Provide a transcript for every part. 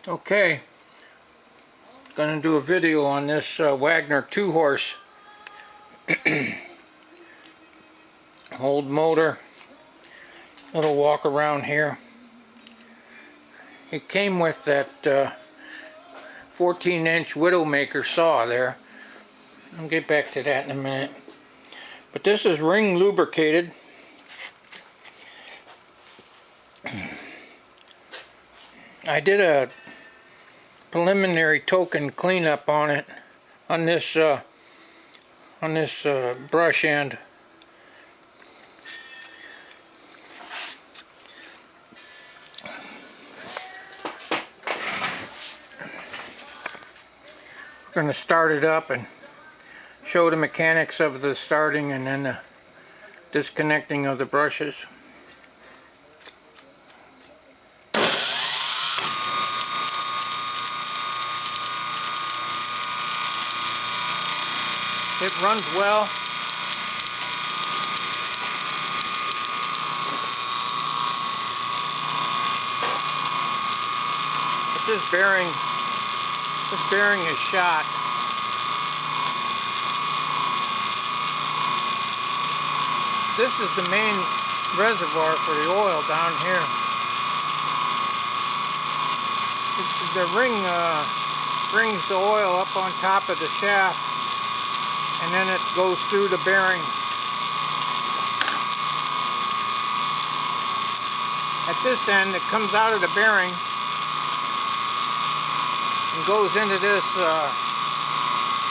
Okay, gonna do a video on this Wagner 2-horse old motor. Little walk around here. It came with that 14-inch WIDOWMAKER saw there. I'll get back to that in a minute. But this is ring lubricated. I did a preliminary token cleanup on it, on this brush end. We're going to start it up and show the mechanics of the starting and then the disconnecting of the brushes. It runs well. But this bearing is shot. This is the main reservoir for the oil down here. The ring brings the oil up on top of the shaft, and then it goes through the bearing. At this end, it comes out of the bearing and goes into this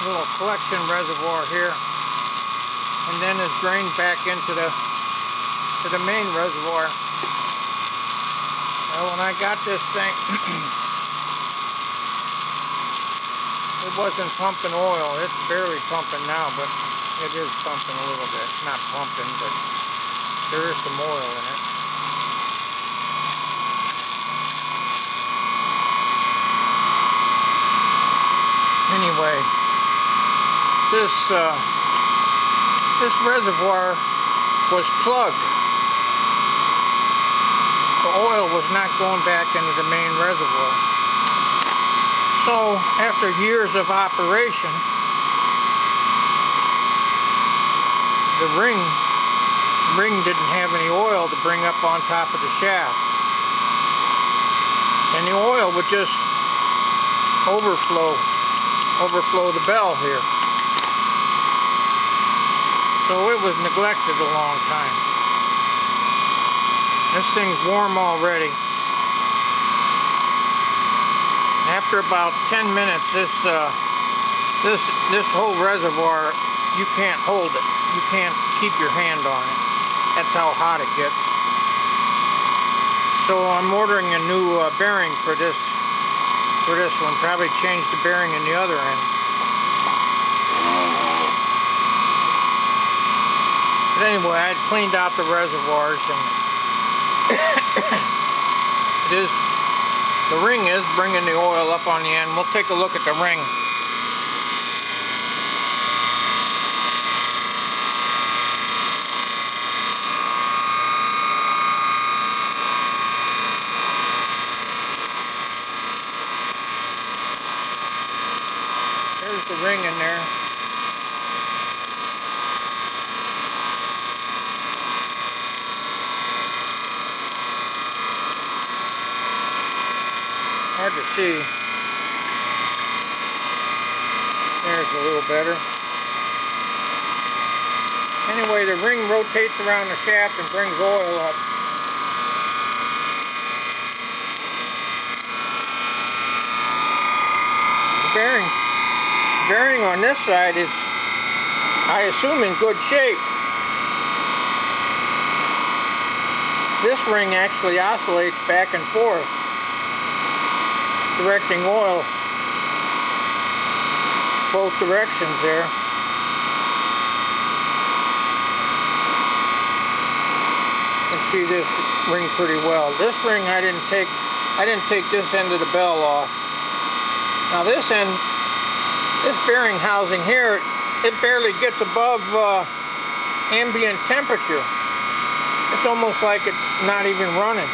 little collection reservoir here, and then is drained back into the main reservoir. Well, when I got this thing, it wasn't pumping oil. It's barely pumping now, but it is pumping a little bit. Not pumping, but there is some oil in it. Anyway, this reservoir was plugged. The oil was not going back into the main reservoir. So, after years of operation, the ring didn't have any oil to bring up on top of the shaft. And the oil would just overflow the bell here. So it was neglected a long time. This thing's warm already. After about 10 minutes, this whole reservoir, you can't hold it. You can't keep your hand on it. That's how hot it gets. So I'm ordering a new bearing for this one. Probably change the bearing in the other end. But anyway, I had cleaned out the reservoirs, and the ring is bringing the oil up on the end. We'll take a look at the ring. There's the ring in there. Hard to see. There's a little better. Anyway, the ring rotates around the shaft and brings oil up. The bearing on this side is, I assume, in good shape. This ring actually oscillates back and forth, directing oil both directions there. You can see this ring pretty well. This ring I didn't take this end of the bell off. Now this end, this bearing housing here, it barely gets above ambient temperature. It's almost like it's not even running.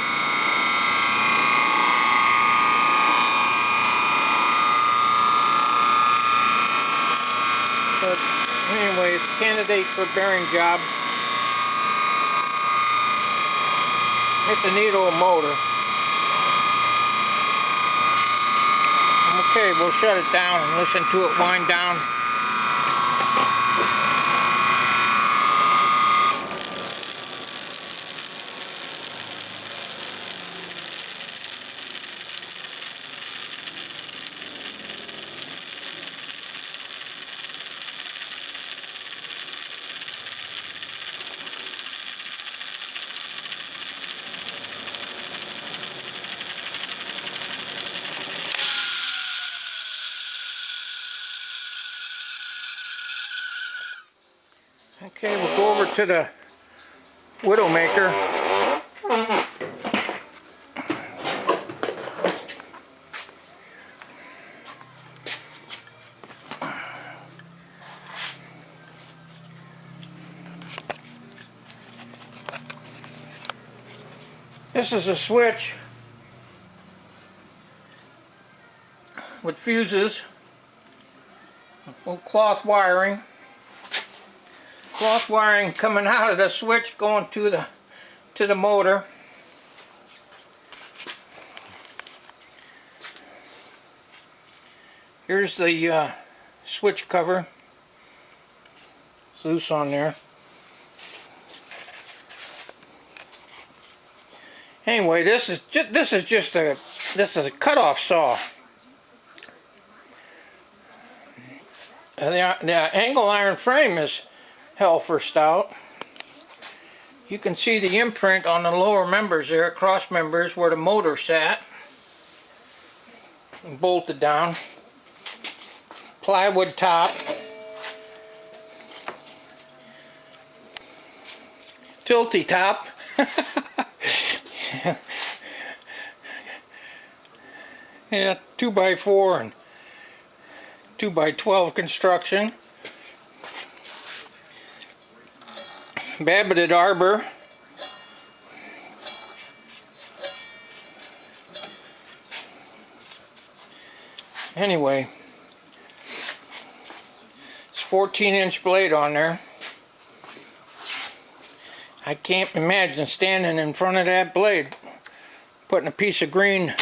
candidate for bearing job. It's a neat old motor. Okay, we'll shut it down and listen to it wind down. Okay, we'll go over to the Widowmaker. This is a switch with fuses, cloth wiring. Cloth wiring coming out of the switch going to the motor. Here's the switch cover. It's loose on there. Anyway, this is a cutoff saw. The angle iron frame is hell for stout. You can see the imprint on the lower members there, cross members where the motor sat, and bolted down. Plywood top, tilty top. Yeah, 2x4 and 2x12 construction. Babbited arbor. Anyway, it's 14-inch blade on there. I can't imagine standing in front of that blade, putting a piece of green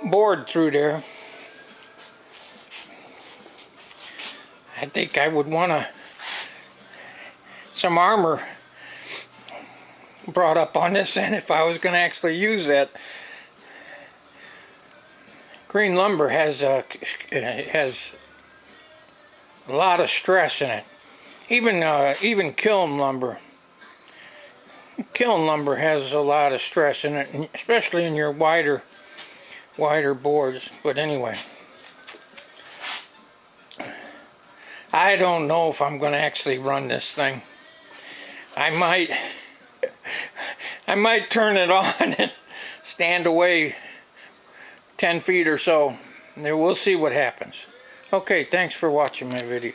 board through there. I think I would want some armor brought up on this end if I was going to actually use that. Green lumber has a lot of stress in it. Even kiln lumber. Kiln lumber has a lot of stress in it, especially in your wider boards. But anyway, I don't know if I'm going to actually run this thing. I might turn it on and stand away 10 feet or so. We'll see what happens. Okay, thanks for watching my video.